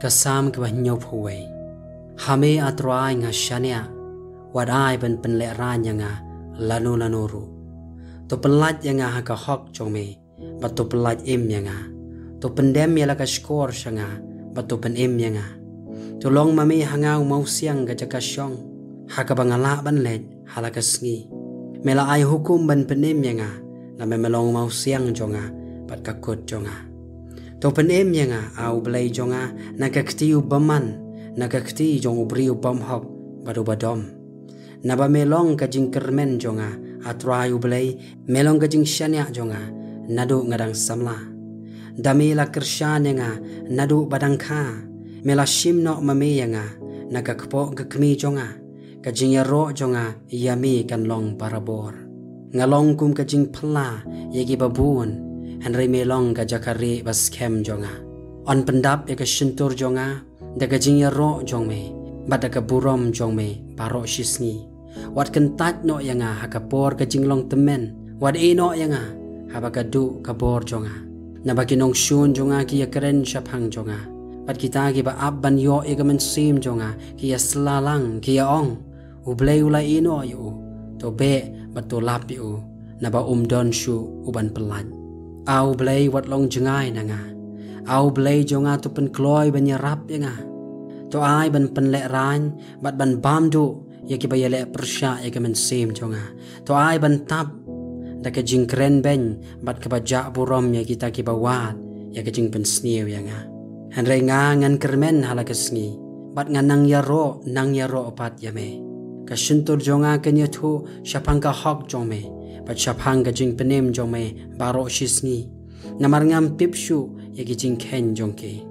kasam ke banyo phuai hame atrai nga shania wadai ben penle ran yanga lanu ru to pelat yanga ha ka hok chome bat to pelat im yanga to pendem yala ka skor shanga bat to pen im yanga to long mami hangau mau siang ga jaka syong ha ka bangala ban let halaka sngi mela ai hukum ban penim yanga na me melong mau siang jonga bat ka kut jonga to penim yanga au blai jonga na ka ktiu baman na ka kti jong ubriu bam hok badu badom na ba melong ka jing kermen jonga atrai ublai melong ka jing shania jonga nadu ngadang samla dami la kershan yanga nadu badang kha mela shimno mame yanga na ka kpo ka kmi jonga ka jing yaro jonga yami kan long parabor ngalong kum ka jing phla yegi babun Henry melong ka jakari bas kem jonga on pendap e ka shintur jonga daga jing yaro jongme badaka burom jongme paro shisngi wat kan tat no yanga hakapor ka jinglong temen wat e no yanga habaka du kabor jonga nabaki nong shun jonga ki yakren shaphang jonga pat kita ki ba abban yo e ka men sim jonga ki yaslalang ki ya ong ublei ulai no yu to be bato lapi u naba don shu uban pelan au blei wat long jengai nanga au blei jonga tu pen kloi ban yarap yanga to ai ban pen le ran bat ban bam du yaki ba yele persya yaki men sim jonga to ai ban tap da ka jing kren ben bat ka ba ja burom yaki ta ki ba wat yaki jing pen sniu yanga han re nga ngan kermen halaka sngi bat nga nang yaro pat yame ka shintur jonga kenya thu shapang ka hok jome bat shapang ka jing penem jome baro shisngi namar ngam pipshu yaki jing ken jongke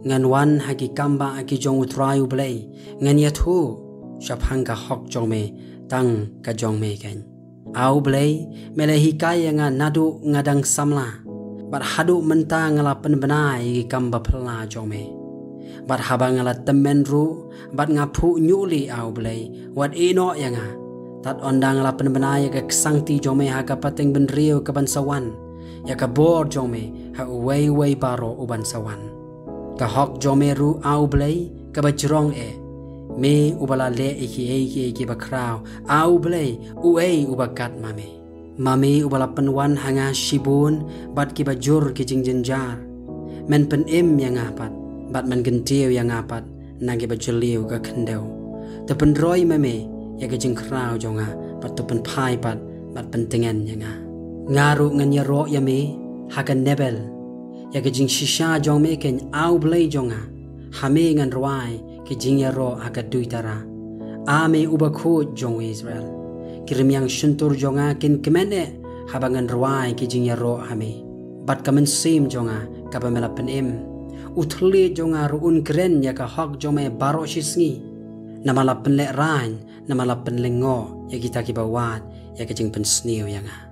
ngan wan haki kamba aki jong utrayu blei ngan yathu shapang ka hok jome tang ka jongme ken au blei mele hikai nga nadu ngadang samla bat hadu menta ngala penbenai yaki kamba pela jome bat haba ngala temen ru bat ngapu nyuli au blei wat ino yanga tat ondang la penbenai yaka sangti jome haka pateng benrio ke bansawan yaka bor jome ha wei baro uban sawan ka hok jome ru au blei ka bajrong e me ubala le iki bakrau au blei uei ubakat mame ubala penwan hanga shibun bat ki bajur ki jingjenjar men pen im yang apat bat men gentiu yang apat nagi bajeliu ka kendau te pen roi mame yaka jing krau jonga bat tu pen pai bat pentengen yanga ngaru ngan yaro yame hakan nebel yaka jing shisha jong me ken au blei jonga hame ngan ruai ki jing yaro haka duitara ame ubakhu jong Israel kirim yang shuntur jonga kin kemene habangan ruai ki jing yaro hame bat kamen sim jonga kabamela pen im uthli jonga ruun kren yaka hok jome baro shisngi namala penle ran namala penlengo ya kita ki bawat ya kejing pen sniu yanga